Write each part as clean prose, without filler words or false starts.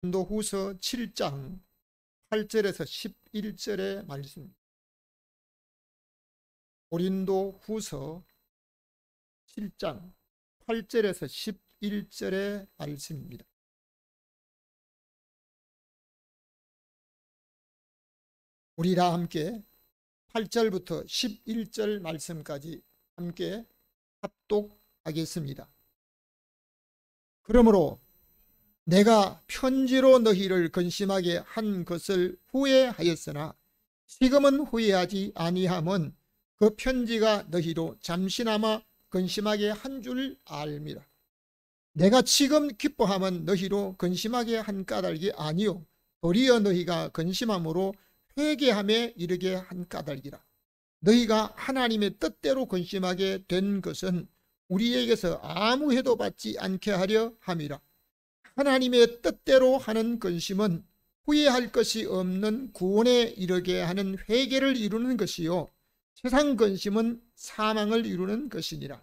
고린도후서 7장 8절에서 11절의 말씀입니다. 고린도후서 7장 8절에서 11절의 말씀입니다. 우리 다 함께 8절부터 11절 말씀까지 함께 합독하겠습니다. 그러므로 내가 편지로 너희를 근심하게 한 것을 후회하였으나 지금은 후회하지 아니함은 그 편지가 너희로 잠시나마 근심하게 한 줄 알미라. 내가 지금 기뻐함은 너희로 근심하게 한 까닭이 아니요 도리어 너희가 근심함으로 회개함에 이르게 한 까닭이라. 너희가 하나님의 뜻대로 근심하게 된 것은 우리에게서 아무 해도 받지 않게 하려 함이라. 하나님의 뜻대로 하는 근심은 후회할 것이 없는 구원에 이르게 하는 회개를 이루는 것이요 세상 근심은 사망을 이루는 것이니라.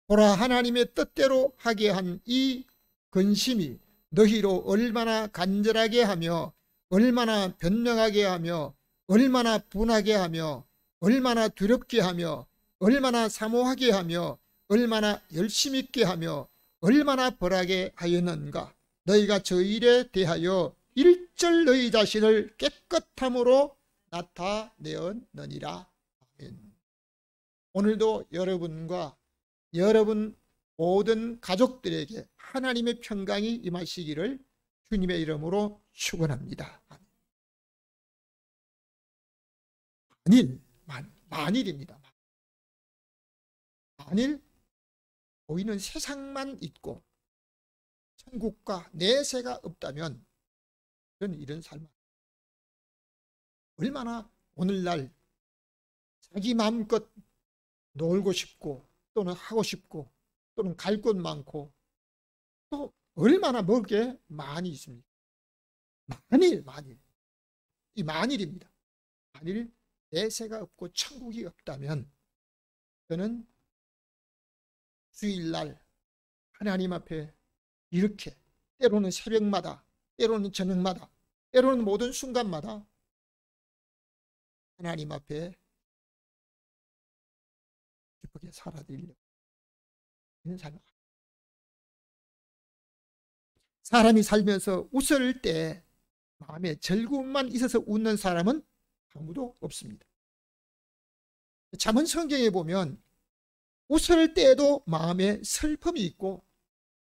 보라, 하나님의 뜻대로 하게 한 이 근심이 너희로 얼마나 간절하게 하며 얼마나 변명하게 하며 얼마나 분하게 하며 얼마나 두렵게 하며 얼마나 사모하게 하며 얼마나 열심 있게 하며 얼마나 벌하게 하였는가. 너희가 저 일에 대하여 일절 너희 자신을 깨끗함으로 나타내었느니라. 아멘. 오늘도 여러분과 여러분 모든 가족들에게 하나님의 평강이 임하시기를 주님의 이름으로 축원합니다. 만일입니다. 만일 보이는 세상만 있고 천국과 내세가 없다면 저는 이런 삶 얼마나 오늘날 자기 마음껏 놀고 싶고 또는 하고 싶고 또는 갈 곳 많고 또 얼마나 먹을 게 많이 있습니까? 만일 이 만일입니다. 만일 내세가 없고 천국이 없다면 저는 주일날 하나님 앞에 이렇게 때로는 새벽마다 때로는 저녁마다 때로는 모든 순간마다 하나님 앞에 기쁘게 살아드리려고 이런 삶. 사람이 살면서 웃을 때 마음에 즐거움만 있어서 웃는 사람은 아무도 없습니다. 잠언 성경에 보면 웃을 때에도 마음에 슬픔이 있고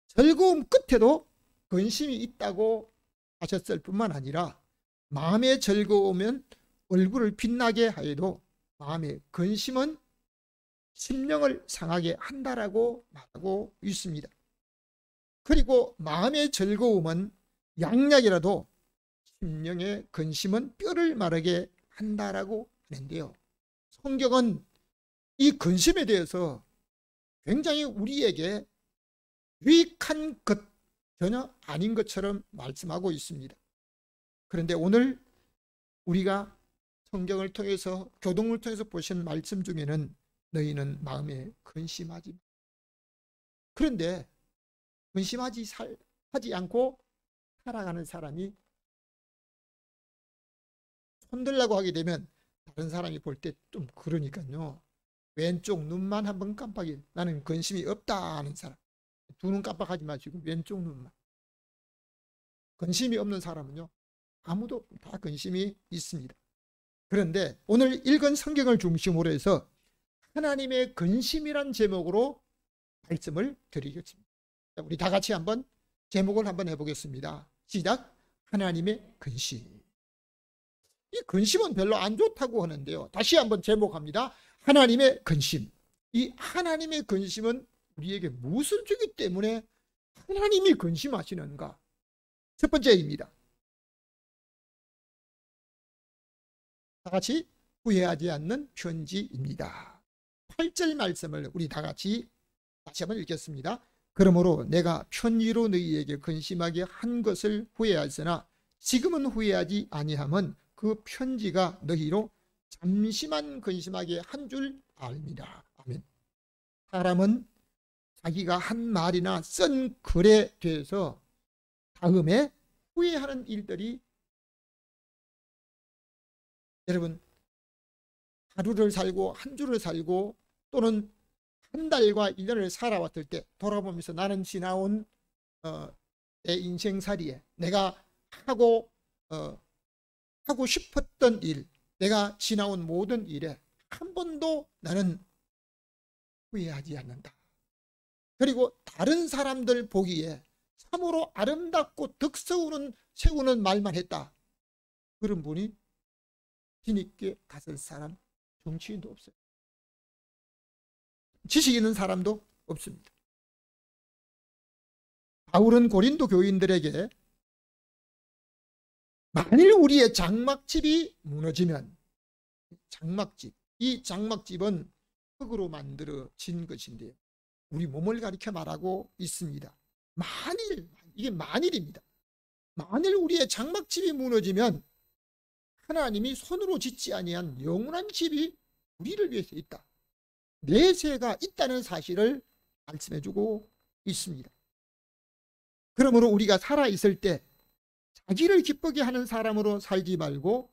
즐거움 끝에도 근심이 있다고 하셨을 뿐만 아니라 마음의 즐거움은 얼굴을 빛나게 하여도 마음의 근심은 심령을 상하게 한다라고 말하고 있습니다. 그리고 마음의 즐거움은 양약이라도 심령의 근심은 뼈를 마르게 한다라고 하는데요. 성경은 이 근심에 대해서 굉장히 우리에게 유익한 것 전혀 아닌 것처럼 말씀하고 있습니다. 그런데 오늘 우리가 성경을 통해서 교동을 통해서 보신 말씀 중에는 너희는 마음에 근심하지 마. 그런데 근심하지 않고 살아가는 사람이 손들라고 하게 되면 다른 사람이 볼 때 좀 그러니까요. 왼쪽 눈만 한번 깜빡이 나는 근심이 없다 하는 사람, 두 눈 깜빡하지 마시고 왼쪽 눈만. 근심이 없는 사람은요 아무도 다 근심이 있습니다. 그런데 오늘 읽은 성경을 중심으로 해서 하나님의 근심이란 제목으로 말씀을 드리겠습니다. 우리 다 같이 한번 제목을 한번 해보겠습니다. 시작. 하나님의 근심. 이 근심은 별로 안 좋다고 하는데요. 다시 한번 제목합니다. 하나님의 근심. 이 하나님의 근심은 우리에게 무엇을 주기 때문에 하나님이 근심하시는가? 첫 번째입니다. 다 같이 후회하지 않는 편지입니다. 8절 말씀을 우리 다 같이 다시 한번 읽겠습니다. 그러므로 내가 편지로 너희에게 근심하게 한 것을 후회하였으나 지금은 후회하지 아니함은 그 편지가 너희로 잠시만 근심하게 한 줄 압니다. 아멘. 사람은 자기가 한 말이나 쓴 글에 대해서 다음에 후회하는 일들이 여러분 하루를 살고 한 주를 살고 또는 한 달과 1년을 살아왔을 때 돌아보면서 나는 지나온 내 인생살이에 내가 하고 싶었던 일, 내가 지나온 모든 일에 한 번도 나는 후회하지 않는다. 그리고 다른 사람들 보기에 참으로 아름답고 세우는 말만 했다. 그런 분이 뒤늦게 갔을 사람, 정치인도 없어요. 지식 있는 사람도 없습니다. 바울은 고린도 교인들에게 만일 우리의 장막집이 무너지면, 이 장막집은 흙으로 만들어진 것인데요, 우리 몸을 가리켜 말하고 있습니다. 이게 만일입니다. 만일 우리의 장막집이 무너지면 하나님이 손으로 짓지 아니한 영원한 집이 우리를 위해서 있다. 내세가 있다는 사실을 말씀해주고 있습니다. 그러므로 우리가 살아있을 때 자기를 기쁘게 하는 사람으로 살지 말고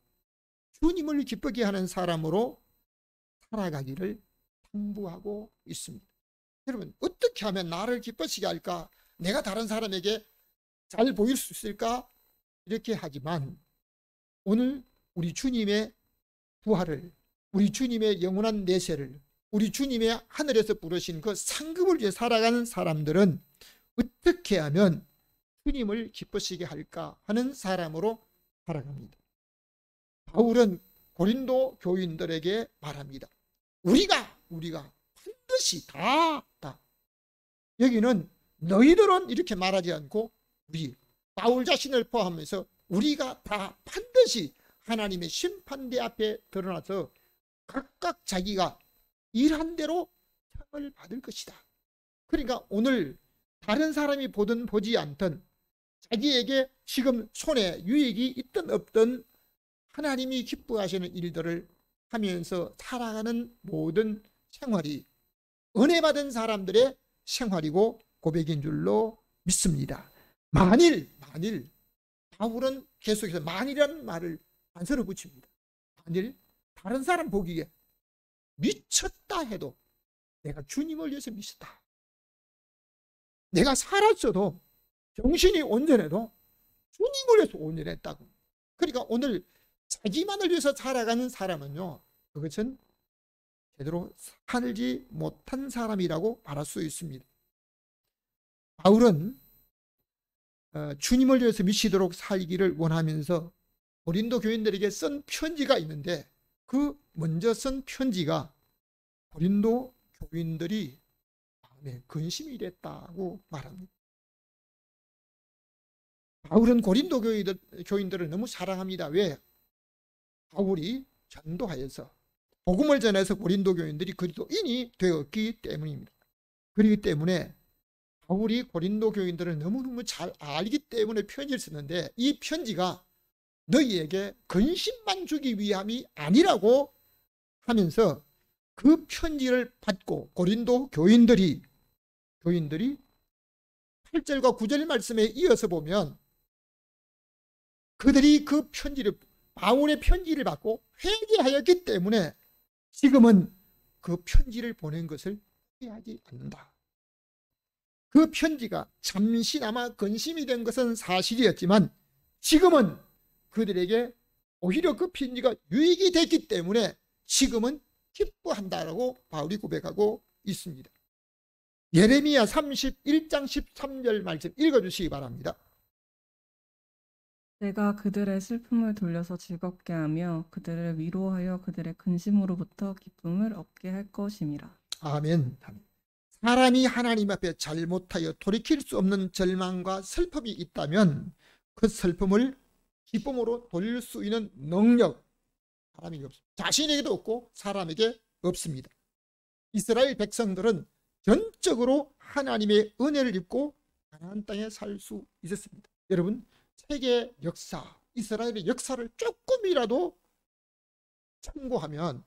주님을 기쁘게 하는 사람으로 살아가기를 당부하고 있습니다. 여러분, 어떻게 하면 나를 기쁘시게 할까? 내가 다른 사람에게 잘 보일 수 있을까? 이렇게 하지만 오늘 우리 주님의 부활을, 우리 주님의 영원한 내세를, 우리 주님의 하늘에서 부르신 그 상급을 위해 살아가는 사람들은 어떻게 하면 주님을 기쁘시게 할까 하는 사람으로 살아갑니다. 바울은 고린도 교인들에게 말합니다. 우리가 반드시 다 여기는 너희들은 이렇게 말하지 않고 바울 자신을 포함해서 우리가 다 반드시 하나님의 심판대 앞에 드러나서 각각 자기가 일한 대로 상을 받을 것이다. 그러니까 오늘 다른 사람이 보든 보지 않든 자기에게 지금 손에 유익이 있든 없든 하나님이 기뻐하시는 일들을 하면서 살아가는 모든 생활이 은혜 받은 사람들의 생활이고 고백인 줄로 믿습니다. 만일 바울은 계속해서 만일이라는 말을 단서를 붙입니다. 만일 다른 사람 보기에 미쳤다 해도 내가 주님을 위해서 미쳤다. 내가 살았어도 정신이 온전해도 주님을 위해서 온전했다고. 그러니까 오늘 자기만을 위해서 살아가는 사람은요, 그것은 제대로 살지 못한 사람이라고 말할 수 있습니다. 바울은 주님을 위해서 미치도록 살기를 원하면서 고린도 교인들에게 쓴 편지가 있는데 그 먼저 쓴 편지가 고린도 교인들이 마음에 근심이 됐다고 말합니다. 바울은 고린도 교인들을 너무 사랑합니다. 왜? 바울이 전도하여서 복음을 전해서 고린도 교인들이 그리스도인이 되었기 때문입니다. 그렇기 때문에 바울이 고린도 교인들을 너무너무 잘 알기 때문에 편지를 썼는데 이 편지가 너희에게 근심만 주기 위함이 아니라고 하면서 그 편지를 받고 고린도 교인들이 8절과 9절 말씀에 이어서 보면 그들이 그 편지를 바울의 편지를 받고 회개하였기 때문에 지금은 그 편지를 보낸 것을 후회하지 않는다. 그 편지가 잠시나마 근심이 된 것은 사실이었지만 지금은 그들에게 오히려 그 편지가 유익이 됐기 때문에 지금은 기뻐한다라고 바울이 고백하고 있습니다. 예레미야 31장 13절 말씀 읽어주시기 바랍니다. 내가 그들의 슬픔을 돌려서 즐겁게 하며 그들을 위로하여 그들의 근심으로부터 기쁨을 얻게 할 것임이라. 아멘. 사람이 하나님 앞에 잘못하여 돌이킬 수 없는 절망과 슬픔이 있다면 그 슬픔을 기쁨으로 돌릴 수 있는 능력 사람에게 없습니다. 자신에게도 없고 사람에게 없습니다. 이스라엘 백성들은 전적으로 하나님의 은혜를 입고 가나안 땅에 살 수 있었습니다. 여러분, 세계 역사, 이스라엘의 역사를 조금이라도 참고하면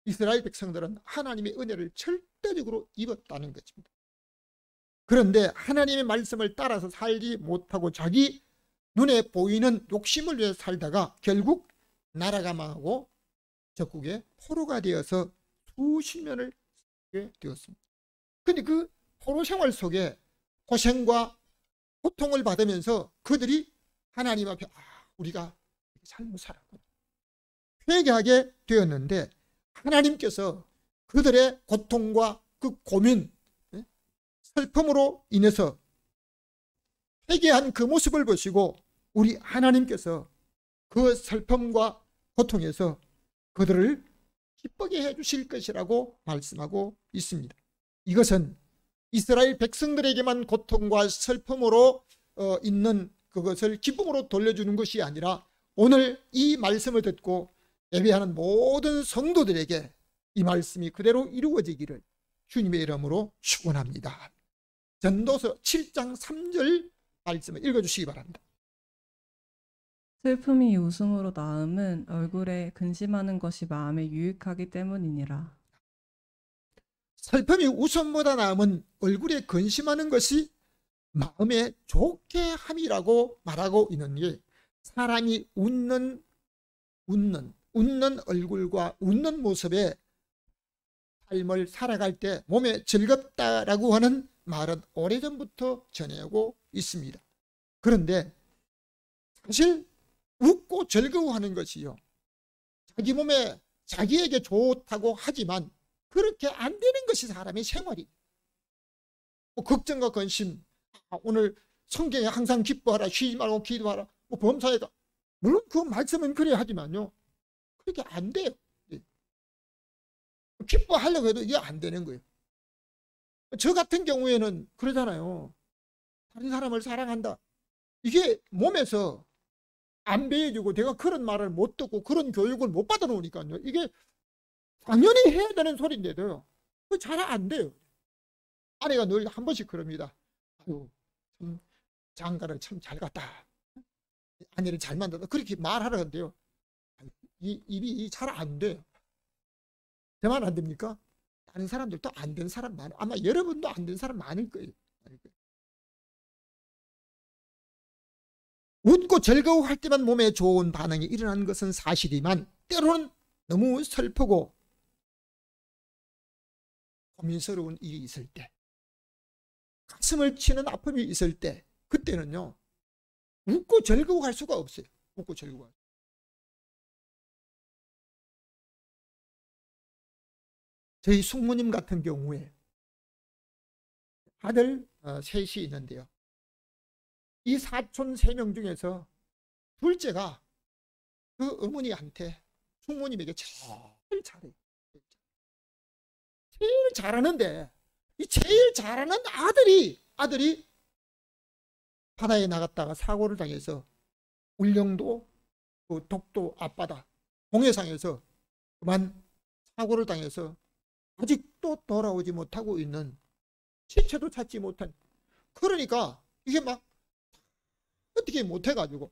이스라엘 백성들은 하나님의 은혜를 절대적으로 입었다는 것입니다. 그런데 하나님의 말씀을 따라서 살지 못하고 자기 눈에 보이는 욕심을 위해 살다가 결국 나라가 망하고 적국의 포로가 되어서 수십 년을 살게 되었습니다. 근데 그 포로 생활 속에 고생과 고통을 받으면서 그들이 하나님 앞에 우리가 잘못 살았구나 회개하게 되었는데, 하나님께서 그들의 고통과 그 고민, 슬픔으로 인해서 회개한 그 모습을 보시고 우리 하나님께서 그 슬픔과 고통에서 그들을 기쁘게 해주실 것이라고 말씀하고 있습니다. 이것은 이스라엘 백성들에게만 고통과 슬픔으로 있는 그것을 기쁨으로 돌려주는 것이 아니라 오늘 이 말씀을 듣고 예배하는 모든 성도들에게 이 말씀이 그대로 이루어지기를 주님의 이름으로 축원합니다. 전도서 7장 3절 말씀을 읽어주시기 바랍니다. 슬픔이 웃음으로 나음은 얼굴에 근심하는 것이 마음에 유익하기 때문이니라. 슬픔이 웃음보다 나음은 얼굴에 근심하는 것이 마음에 좋게 함이라고 말하고 있는 게, 사람이 웃는 얼굴과 웃는 모습에 삶을 살아갈 때 몸에 즐겁다라고 하는 말은 오래전부터 전해오고 있습니다. 그런데 사실 웃고 즐거워하는 것이요, 자기 몸에 자기에게 좋다고 하지만 그렇게 안 되는 것이 사람의 생활이. 걱정과 근심, 오늘 성경에 항상 기뻐하라, 쉬지 말고 기도하라, 범사에다, 물론 그 말씀은 그래야 하지만요, 그렇게 안 돼요. 기뻐하려고 해도 이게 안 되는 거예요. 저 같은 경우에는 그러잖아요. 다른 사람을 사랑한다, 이게 몸에서 안 배워지고 내가 그런 말을 못 듣고 그런 교육을 못 받아 놓으니까요, 이게 당연히 해야 되는 소리인데도요, 잘 안 돼요. 아내가 늘 한 번씩 그럽니다. 아유, 참 장가를 참 잘 갔다, 아내를 잘 만났다, 그렇게 말하라 한대요. 이 입이 잘 안 돼요. 저만 안 됩니까? 다른 사람들도 안 된 사람 많아요. 아마 여러분도 안 된 사람 많을 거예요. 웃고 즐거워할 때만 몸에 좋은 반응이 일어나는 것은 사실이지만, 때로는 너무 슬프고 고민스러운 일이 있을 때, 가슴을 치는 아픔이 있을 때, 그때는요 웃고 즐거워할 수가 없어요. 웃고 즐거워할. 저희 숙모님 같은 경우에 아들 셋이 있는데요, 이 사촌 3명 중에서 둘째가 그 어머니한테, 숙모님에게 제일 잘해요. 제일 잘하는데 이 제일 잘하는 아들이 바다에 나갔다가 사고를 당해서 울릉도 그 독도 앞바다 동해상에서 그만 사고를 당해서 아직도 돌아오지 못하고 있는, 시체도 찾지 못한, 그러니까 이게 막 어떻게 못해가지고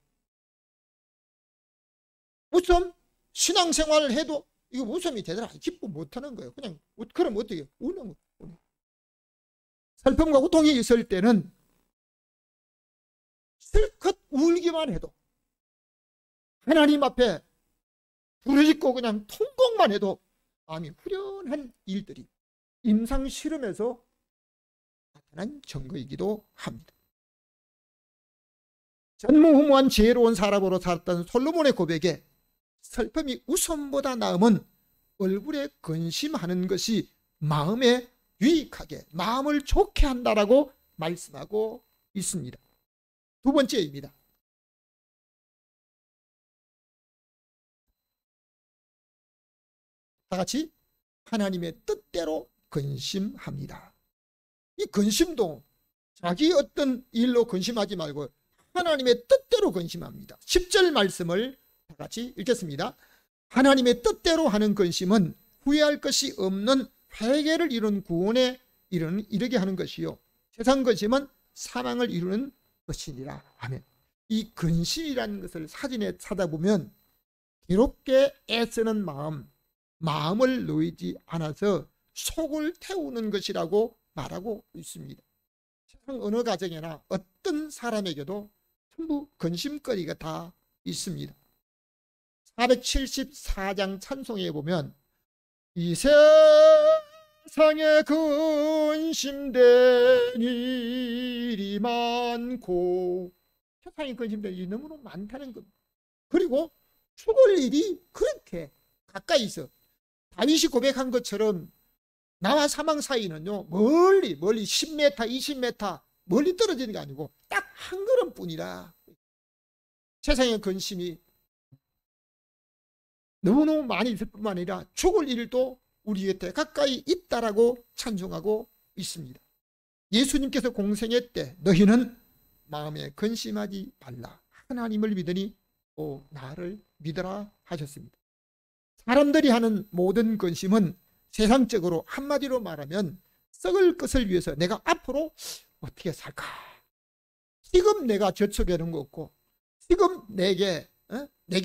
웃음, 신앙생활을 해도 이거 웃음이 제대로 기쁨 못하는 거예요. 그냥 그럼 어떻게 해요? 우는 거예요. 슬픔과 고통이 있을 때는 실컷 울기만 해도, 하나님 앞에 부르짖고 그냥 통곡만 해도 마음이 후련한 일들이 임상 실험에서 나타난 증거이기도 합니다. 전무후무한 지혜로운 사람으로 살았던 솔로몬의 고백에 슬픔이 웃음보다 나음은 얼굴에 근심하는 것이 마음에 유익하게, 마음을 좋게 한다라고 말씀하고 있습니다. 두 번째입니다. 다 같이 하나님의 뜻대로 근심합니다. 이 근심도 자기 어떤 일로 근심하지 말고 하나님의 뜻대로 근심합니다. 10절 말씀을 다 같이 읽겠습니다. 하나님의 뜻대로 하는 근심은 후회할 것이 없는 회개를 이룬 구원에 이르게 하는 것이요, 세상 근심은 사망을 이루는 것이니라. 아멘. 이 근심이라는 것을 사진에 찾아보면 괴롭게 애쓰는 마음을 놓이지 않아서 속을 태우는 것이라고 말하고 있습니다. 세상 어느 가정이나 어떤 사람에게도 전부 근심거리가 다 있습니다. 474장 찬송에 보면 이 세상에 근심된 일이 많고, 세상에 근심된 일이 너무너무 많다는 겁니다. 그리고 죽을 일이 그렇게 가까이 있어. 다윗이 고백한 것처럼 나와 사망 사이는요, 멀리 10m, 20m 멀리 떨어지는 게 아니고 딱 한 걸음뿐이라. 세상의 근심이 너무너무 많이 있을 뿐만 아니라 죽을 일도 우리 곁에 가까이 있다라고 찬송하고 있습니다. 예수님께서 공생애 때 너희는 마음에 근심하지 말라. 하나님을 믿으니 또 나를 믿으라 하셨습니다. 사람들이 하는 모든 근심은 세상적으로 한마디로 말하면 썩을 것을 위해서 내가 앞으로 어떻게 살까? 지금 내가 저축해놓은 거 없고, 지금 내게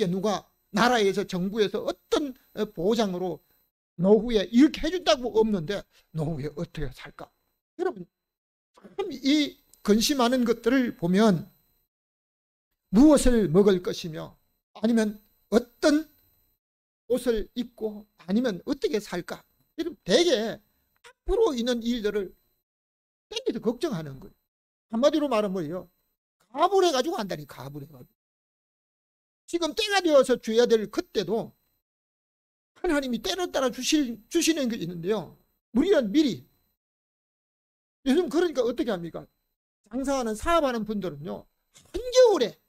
누가 나라에서 정부에서 어떤 보장으로 노후에 이렇게 해준다고 없는데 노후에 어떻게 살까? 여러분, 이 근심하는 것들을 보면 무엇을 먹을 것이며, 아니면 어떤 옷을 입고, 아니면 어떻게 살까? 여러분, 대개 앞으로 있는 일들을 땡겨서 걱정하는 거예요. 한마디로 말하면 뭐예요? 가불해가지고 한다니, 가불해가지고. 지금 때가 되어서 줘야 될 그때도 하나님이 때를 따라 주시는 게 있는데요, 우리는 미리. 요즘 그러니까 어떻게 합니까? 장사하는, 사업하는 분들은요,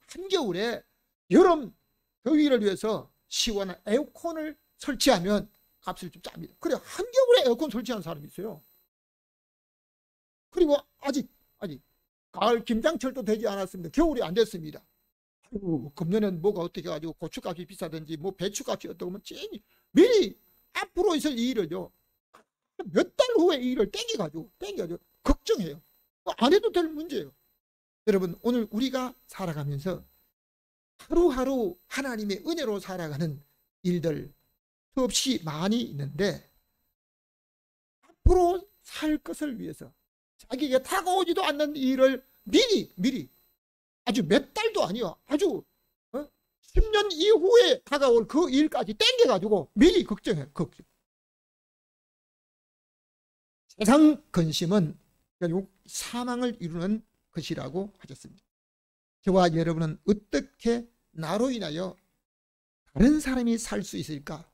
한겨울에 여름 더위를 위해서 시원한 에어컨을 설치하면 값을 좀 짭니다. 그래, 한겨울에 에어컨 설치하는 사람이 있어요. 그리고 아직 가을 김장철도 되지 않았습니다. 겨울이 안 됐습니다. 아이고, 금년엔 뭐가 어떻게 해가지고 고추값이 비싸든지 뭐 배추값이 어떻고 하면 미리 앞으로 있을 이 일을요, 몇 달 후에 이 일을 땡겨가지고 걱정해요. 안 해도 될 문제예요. 여러분, 오늘 우리가 살아가면서 하루하루 하나님의 은혜로 살아가는 일들 수없이 많이 있는데, 앞으로 살 것을 위해서 자기에게 다가오지도 않는 일을 미리 아주 몇 달도 아니요, 아주 10년 이후에 다가올 그 일까지 땡겨가지고 미리 걱정해요. 세상 근심은 결국 사망을 이루는 것이라고 하셨습니다. 저와 여러분은 어떻게 나로 인하여 다른 사람이 살 수 있을까?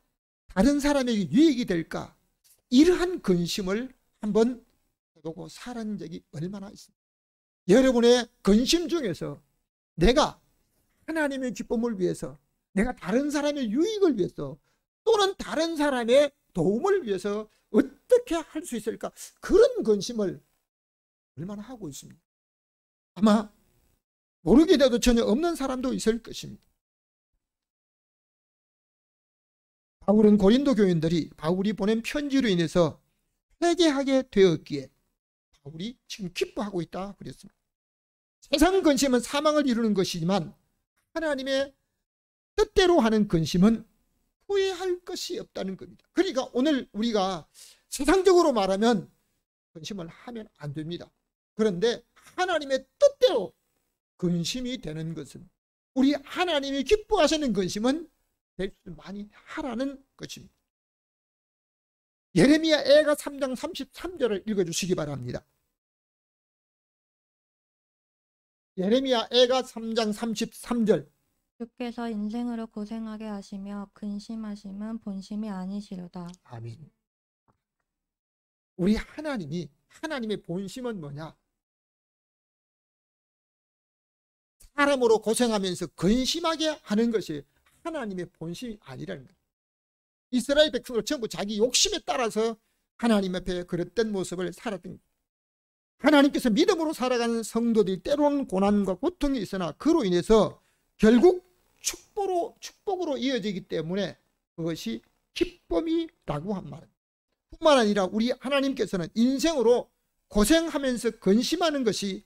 다른 사람에게 유익이 될까? 이러한 근심을 한번 해보고 살은 적이 얼마나 있습니까? 여러분의 근심 중에서 내가 하나님의 기쁨을 위해서, 내가 다른 사람의 유익을 위해서, 또는 다른 사람의 도움을 위해서 어떻게 할 수 있을까? 그런 근심을 얼마나 하고 있습니다. 아마 모르게 돼도 전혀 없는 사람도 있을 것입니다. 바울은 고린도 교인들이 바울이 보낸 편지로 인해서 회개하게 되었기에 바울이 지금 기뻐하고 있다 그랬습니다. 세상 근심은 사망을 이루는 것이지만 하나님의 뜻대로 하는 근심은 후회할 것이 없다는 겁니다. 그러니까 오늘 우리가 세상적으로 말하면 근심을 하면 안 됩니다. 그런데 하나님의 뜻대로 근심이 되는 것은, 우리 하나님이 기뻐하시는 근심은 많이 하라는 것입니다. 예레미야 애가 3장 33절을 읽어주시기 바랍니다. 예레미야 애가 3장 33절. 주께서 인생으로 고생하게 하시며 근심하심은 본심이 아니시로다. 아멘. 우리 하나님의 본심은 뭐냐? 사람으로 고생하면서 근심하게 하는 것이 하나님의 본심이 아니라는 거예요. 이스라엘 백성들 전부 자기 욕심에 따라서 하나님 앞에 그릇된 모습을 살았던 거예요. 하나님께서 믿음으로 살아가는 성도들이 때로는 고난과 고통이 있으나 그로 인해서 결국 축복으로 이어지기 때문에 그것이 기쁨이라고 한 말입니다. 뿐만 아니라 우리 하나님께서는 인생으로 고생하면서 근심하는 것이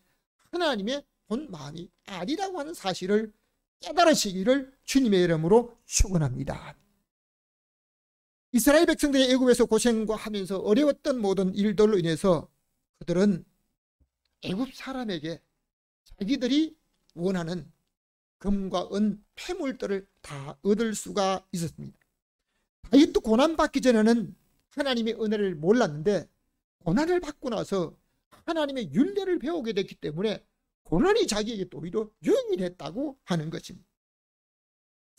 하나님의 본 마음이 아니라고 하는 사실을 깨달으시기를 주님의 이름으로 축원합니다. 이스라엘 백성들이 애굽에서 고생과 하면서 어려웠던 모든 일들로 인해서 그들은 애굽 사람에게 자기들이 원하는 금과 은 폐물들을 다 얻을 수가 있었습니다. 다윗도 고난받기 전에는 하나님의 은혜를 몰랐는데 고난을 받고 나서 하나님의 율례를 배우게 됐기 때문에 고난이 자기에게 또 오히려 유익했다고 하는 것입니다.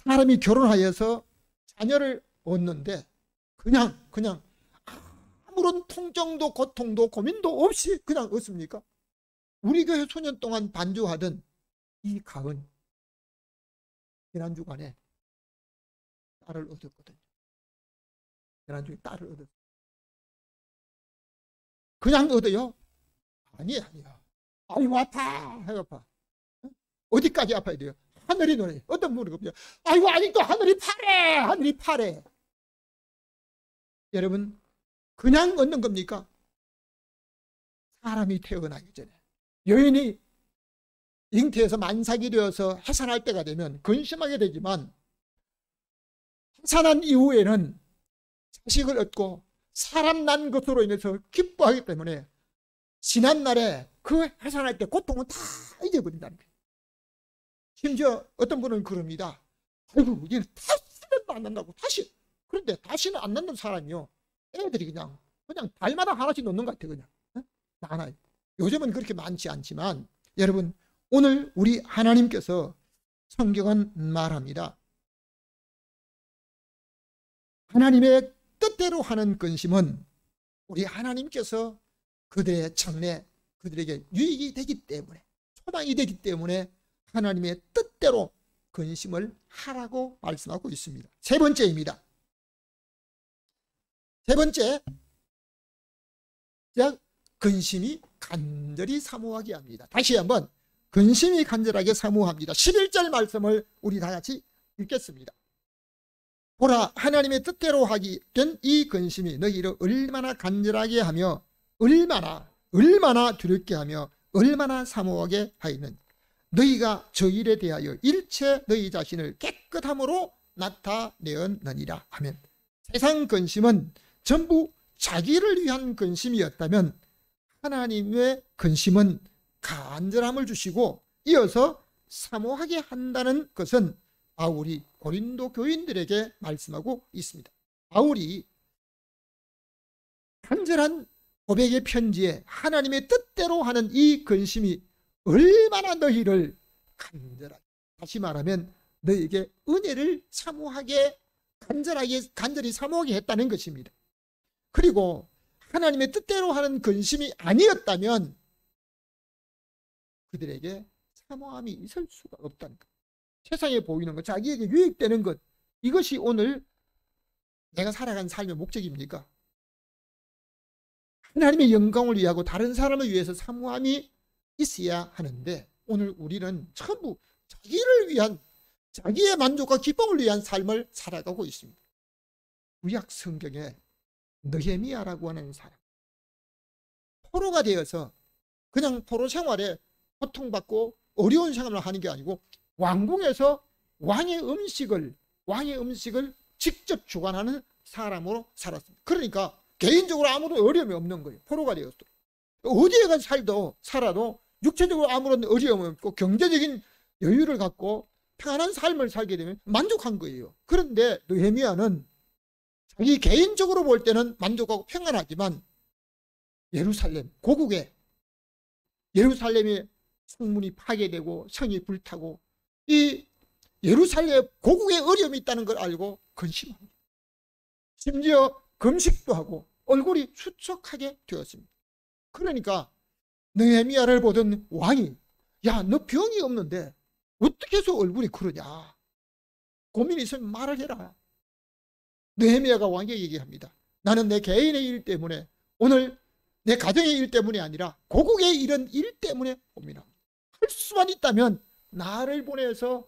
사람이 결혼하여서 자녀를 얻는데 그냥 아무런 통정도 고통도 고민도 없이 그냥 얻습니까? 우리 교회 소년 동안 반주하던 이 가은 지난주간에 딸을 얻었거든요. 지난주에 딸을 얻었어요. 그냥 얻어요? 아니야. 아이고 아파. 아파. 어디까지 아파야 돼요? 하늘이 노래. 어떤 분이 그러죠? 아이고 아직도 하늘이 파래. 여러분 그냥 얻는 겁니까? 사람이 태어나기 전에 여인이 잉태해서 만삭이 되어서 해산할 때가 되면 근심하게 되지만 해산한 이후에는 자식을 얻고 사람 난 것으로 인해서 기뻐하기 때문에 지난날에 그 해산할 때 고통은 다 잊어버린다는 거예요. 심지어 어떤 분은 그럽니다. 아이고 얘는 다시는 안 난다고. 그런데 다시는 안 낳는 사람이요, 애들이 그냥 달마다 하나씩 놓는 것 같아요. 그냥 나나요. 요즘은 그렇게 많지 않지만 여러분 오늘 우리 하나님께서 성경은 말합니다. 하나님의 뜻대로 하는 근심은 우리 하나님께서 그들의 장래, 그들에게 유익이 되기 때문에, 소망이 되기 때문에 하나님의 뜻대로 근심을 하라고 말씀하고 있습니다. 세 번째입니다. 세 번째, 근심이 간절히 사모하게 합니다. 다시 한번 근심이 간절하게 사모합니다. 11절 말씀을 우리 다 같이 읽겠습니다. 보라, 하나님의 뜻대로 하기 된 이 근심이 너희를 얼마나 간절하게 하며 얼마나 두렵게 하며 얼마나 사모하게 하였는. 너희가 저 일에 대하여 일체 너희 자신을 깨끗함으로 나타내었느니라 하면, 세상 근심은 전부 자기를 위한 근심이었다면 하나님의 근심은 간절함을 주시고 이어서 사모하게 한다는 것은 바울이 고린도 교인들에게 말씀하고 있습니다. 바울이 간절한 고백의 편지에 하나님의 뜻대로 하는 이 근심이 얼마나 너희를 간절하게, 다시 말하면 너희에게 은혜를 사모하게 간절히 사모하게 했다는 것입니다. 그리고 하나님의 뜻대로 하는 근심이 아니었다면 그들에게 사모함이 있을 수가 없다는 것. 세상에 보이는 것, 자기에게 유익되는 것, 이것이 오늘 내가 살아간 삶의 목적입니까? 하나님의 영광을 위하고 다른 사람을 위해서 사모함이 있어야 하는데 오늘 우리는 전부 자기를 위한, 자기의 만족과 기쁨을 위한 삶을 살아가고 있습니다. 구약 성경에 느헤미야라고 하는 사람, 포로가 되어서 그냥 포로 생활에 고통받고 어려운 생활을 하는 게 아니고 왕궁에서 왕의 음식을 직접 주관하는 사람으로 살았습니다. 그러니까 개인적으로 아무런 어려움이 없는 거예요. 포로가 되었어. 어디에 가서 살아도 육체적으로 아무런 어려움이 없고 경제적인 여유를 갖고 평안한 삶을 살게 되면 만족한 거예요. 그런데 느헤미야는 자기 개인적으로 볼 때는 만족하고 평안하지만 예루살렘, 고국에 예루살렘의 성문이 파괴되고 성이 불타고 이 예루살렘 고국에 어려움이 있다는 걸 알고 근심합니다. 심지어 금식도 하고 얼굴이 수척하게 되었습니다. 그러니까 느헤미야를 보던 왕이, 야, 너 병이 없는데 어떻게 해서 얼굴이 그러냐, 고민이 있으면 말을 해라. 느헤미야가 왕에게 얘기합니다. 나는 내 개인의 일 때문에, 오늘 내 가정의 일 때문이 아니라 고국의 이런 일 때문에 고민합니다. 할 수만 있다면 나를 보내서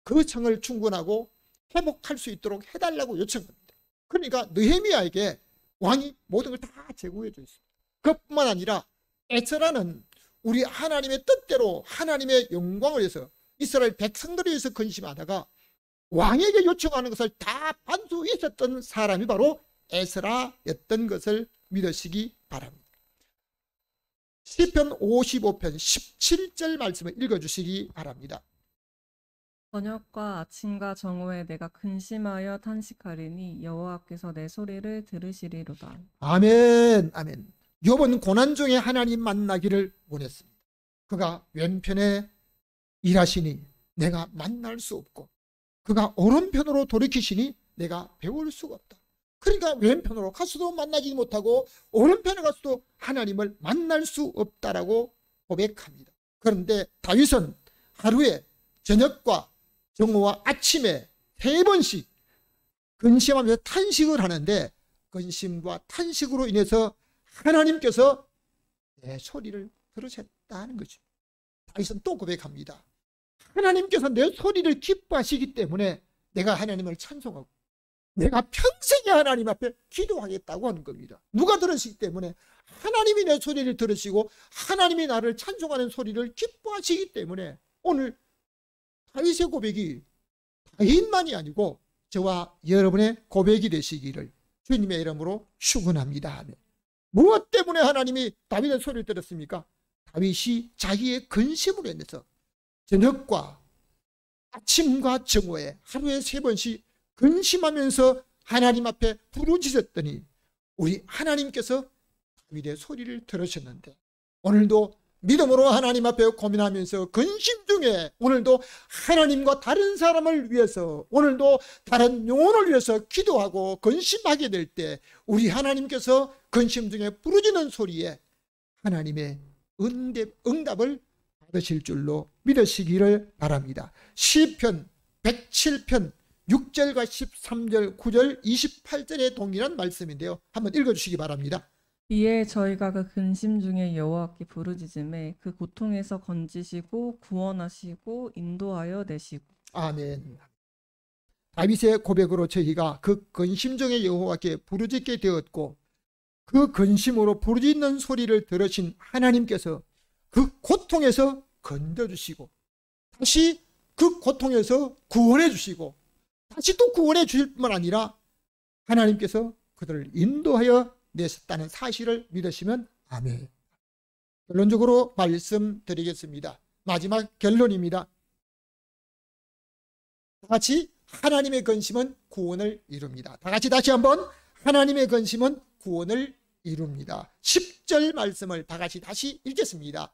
그 청을 충분하고 회복할 수 있도록 해달라고 요청합니다. 그러니까 느헤미야에게 왕이 모든 걸 다 제공해 줬습니다. 그뿐만 아니라 에스라는 우리 하나님의 뜻대로 하나님의 영광을 위해서 이스라엘 백성들을 위해서 근심하다가 왕에게 요청하는 것을 다 받을 수 있었던 사람이 바로 에스라였던 것을 믿으시기 바랍니다. 시편 55편 17절 말씀을 읽어주시기 바랍니다. 저녁과 아침과 정오에 내가 근심하여 탄식하리니 여호와께서 내 소리를 들으시리로다. 아멘, 아멘. 욥은 고난 중에 하나님 만나기를 원했습니다. 그가 왼편에 일하시니 내가 만날 수 없고, 그가 오른편으로 돌이키시니 내가 배울 수가 없다. 그러니까 왼편으로 가서도 만나지 못하고 오른편에 가서도 하나님을 만날 수 없다라고 고백합니다. 그런데 다윗은 하루에 저녁과 정오와 아침에 3번씩 근심하면서 탄식을 하는데, 근심과 탄식으로 인해서 하나님께서 내 소리를 들으셨다는 거죠. 다윗은 또 고백합니다. 하나님께서 내 소리를 기뻐하시기 때문에 내가 하나님을 찬송하고 내가 평생에 하나님 앞에 기도하겠다고 하는 겁니다. 누가 들으시기 때문에? 하나님이 내 소리를 들으시고 하나님이 나를 찬송하는 소리를 기뻐하시기 때문에 오늘 다윗의 고백이 다윗만이 아니고 저와 여러분의 고백이 되시기를 주님의 이름으로 축원합니다. 무엇 때문에 하나님이 다윗의 소리를 들었습니까? 다윗이 자기의 근심으로 인해서 저녁과 아침과 정오에 하루에 3번씩 근심하면서 하나님 앞에 부르짖었더니 우리 하나님께서 다윗의 소리를 들으셨는데, 오늘도 믿음으로 하나님 앞에 고민하면서 근심 중에 오늘도 하나님과 다른 사람을 위해서, 오늘도 다른 영혼을 위해서 기도하고 근심하게 될 때 우리 하나님께서 근심 중에 부르짖는 소리에 하나님의 응답을 받으실 줄로 믿으시기를 바랍니다. 시편 107편 6절과 13절, 9절, 28절의 동일한 말씀인데요. 한번 읽어주시기 바랍니다. 이에 저희가 그 근심 중에 여호와께 부르짖음에 그 고통에서 건지시고 구원하시고 인도하여 내시고. 아멘. 다윗의 고백으로 저희가 그 근심 중에 여호와께 부르짖게 되었고, 그 근심으로 부르짖는 소리를 들으신 하나님께서 그 고통에서 건져주시고 다시 그 고통에서 구원해 주시고 다시 또 구원해 주실 뿐만 아니라 하나님께서 그들을 인도하여 내셨다는 사실을 믿으시면 아멘. 결론적으로 말씀드리겠습니다. 마지막 결론입니다. 다 같이 하나님의 근심은 구원을 이룹니다. 다 같이 다시 한번 하나님의 근심은 구원을 이룹니다. 10절 말씀을 다 같이 다시 읽겠습니다.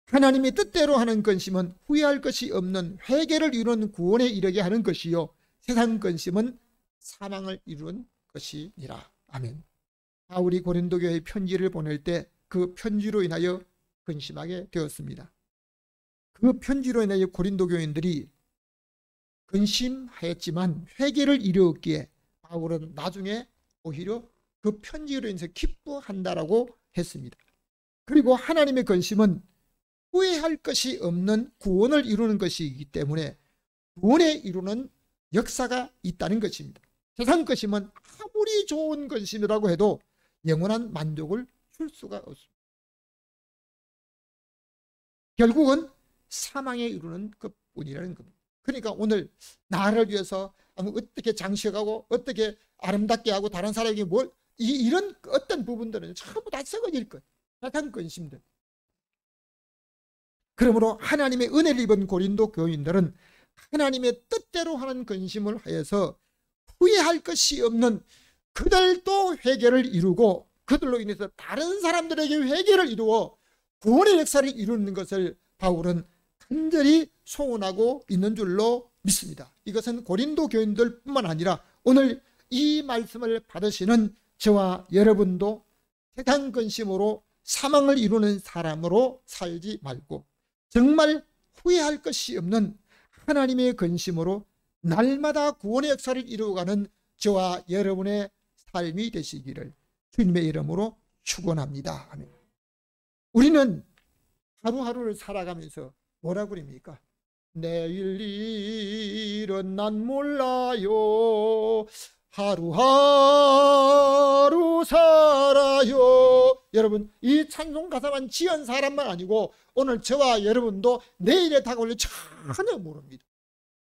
하나님의 뜻대로 하는 근심은 후회할 것이 없는 회개를 이루는 구원에 이르게 하는 것이요 세상 근심은 사망을 이루는 것이니라. 아멘. 바울이 고린도 교회에 편지를 보낼 때 그 편지로 인하여 근심하게 되었습니다. 그 편지로 인하여 고린도 교인들이 근심하였지만 회개를 이루었기에 바울은 나중에 오히려 그 편지로 인해서 기뻐한다라고 했습니다. 그리고 하나님의 근심은 후회할 것이 없는 구원을 이루는 것이기 때문에 구원에 이루는 역사가 있다는 것입니다. 세상 근심은 아무리 좋은 근심이라고 해도 영원한 만족을 줄 수가 없습니다. 결국은 사망에 이루는 것뿐이라는 겁니다. 그러니까 오늘 나를 위해서 어떻게 장식하고 어떻게 아름답게 하고 다른 사람에게 이런 어떤 부분들은 전부 다 썩어질 것, 세상 근심들. 그러므로 하나님의 은혜를 입은 고린도 교인들은 하나님의 뜻대로 하는 근심을 하여서 후회할 것이 없는 그들도 회개를 이루고 그들로 인해서 다른 사람들에게 회개를 이루어 구원의 역사를 이루는 것을 바울은 간절히 소원하고 있는 줄로 믿습니다. 이것은 고린도 교인들뿐만 아니라 오늘 이 말씀을 받으시는 저와 여러분도 세상 근심으로 사망을 이루는 사람으로 살지 말고 정말 후회할 것이 없는 하나님의 근심으로 날마다 구원의 역사를 이루어가는 저와 여러분의 삶이 되시기를 주님의 이름으로 축원합니다. 아멘. 우리는 하루하루를 살아가면서 뭐라고 그럽니까? 내일 일은 난 몰라요. 하루하루 살아요. 여러분, 이 찬송 가사만 지은 사람만 아니고 오늘 저와 여러분도 내일에 다가올 일 전혀 모릅니다.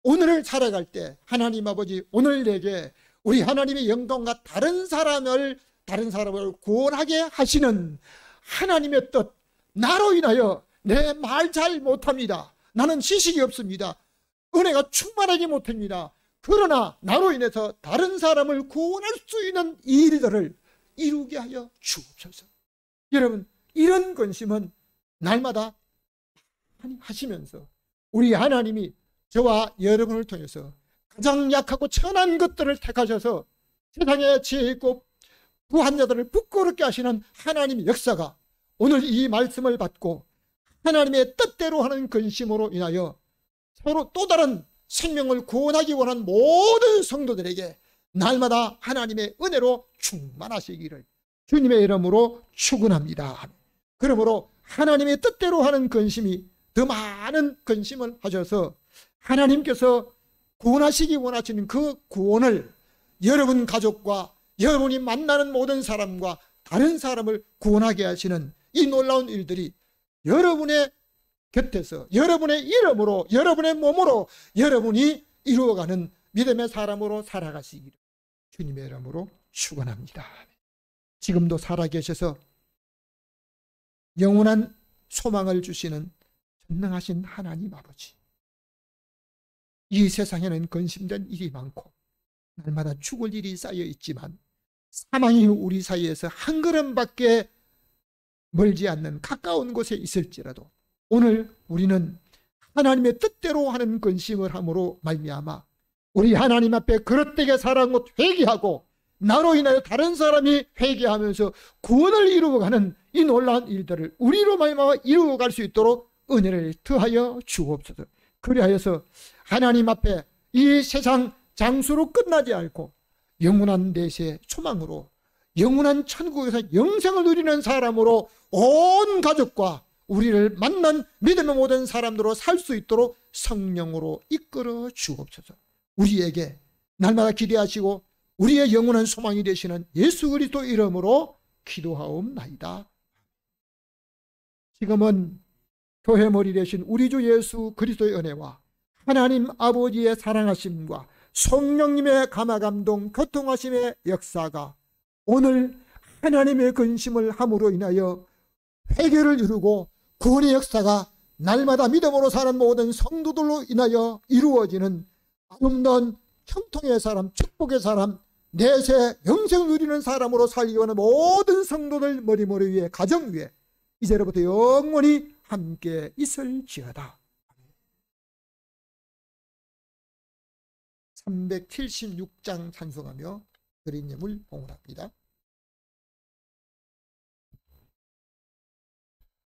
오늘을 살아갈 때 하나님 아버지 오늘 내게 우리 하나님의 영광과 다른 사람을 구원하게 하시는 하나님의 뜻, 나로 인하여 내 말 잘 못합니다. 나는 지식이 없습니다. 은혜가 충만하지 못합니다. 그러나 나로 인해서 다른 사람을 구원할 수 있는 일들을 이루게 하여 주옵소서. 여러분, 이런 근심은 날마다 많이 하시면서 우리 하나님이 저와 여러분을 통해서 가장 약하고 천한 것들을 택하셔서 세상에 지혜 있고 부한 자들을 부끄럽게 하시는 하나님의 역사가 오늘 이 말씀을 받고 하나님의 뜻대로 하는 근심으로 인하여 서로 또 다른 생명을 구원하기 원하는 모든 성도들에게 날마다 하나님의 은혜로 충만하시기를 주님의 이름으로 축원합니다. 그러므로 하나님의 뜻대로 하는 근심이 더 많은 근심을 하셔서 하나님께서 구원하시기 원하시는 그 구원을 여러분 가족과 여러분이 만나는 모든 사람과 다른 사람을 구원하게 하시는 이 놀라운 일들이 여러분의 곁에서 여러분의 이름으로 여러분의 몸으로 여러분이 이루어가는 믿음의 사람으로 살아가시기를 주님의 이름으로 축원합니다. 지금도 살아계셔서 영원한 소망을 주시는 전능하신 하나님 아버지, 이 세상에는 근심된 일이 많고 날마다 죽을 일이 쌓여 있지만 사망이 우리 사이에서 한 걸음밖에 멀지 않는 가까운 곳에 있을지라도 오늘 우리는 하나님의 뜻대로 하는 근심을 함으로 말미암아 우리 하나님 앞에 그릇되게 살아온 것 회개하고 나로 인하여 다른 사람이 회개하면서 구원을 이루어가는 이 놀라운 일들을 우리로 말미암아 이루어갈 수 있도록 은혜를 더하여 주옵소서. 그리하여서 하나님 앞에 이 세상 장수로 끝나지 않고 영원한 내세 소망으로 영원한 천국에서 영생을 누리는 사람으로 온 가족과 우리를 만난 믿음의 모든 사람들로 살 수 있도록 성령으로 이끌어 주옵소서. 우리에게 날마다 기대하시고 우리의 영원한 소망이 되시는 예수 그리스도 이름으로 기도하옵나이다. 지금은 교회 머리 되신 우리 주 예수 그리스도의 은혜와 하나님 아버지의 사랑하심과 성령님의 감화감동 교통하심의 역사가 오늘 하나님의 근심을 함으로 인하여 회개를 이루고 구원의 역사가 날마다 믿음으로 사는 모든 성도들로 인하여 이루어지는 아름다운 형통의 사람, 축복의 사람, 내세 영생을 누리는 사람으로 살기 원하는 모든 성도들 머리 위에 가정 위에 이제로부터 영원히 함께 있을지어다. 376장 찬송하며 드린 예물 봉헌합니다.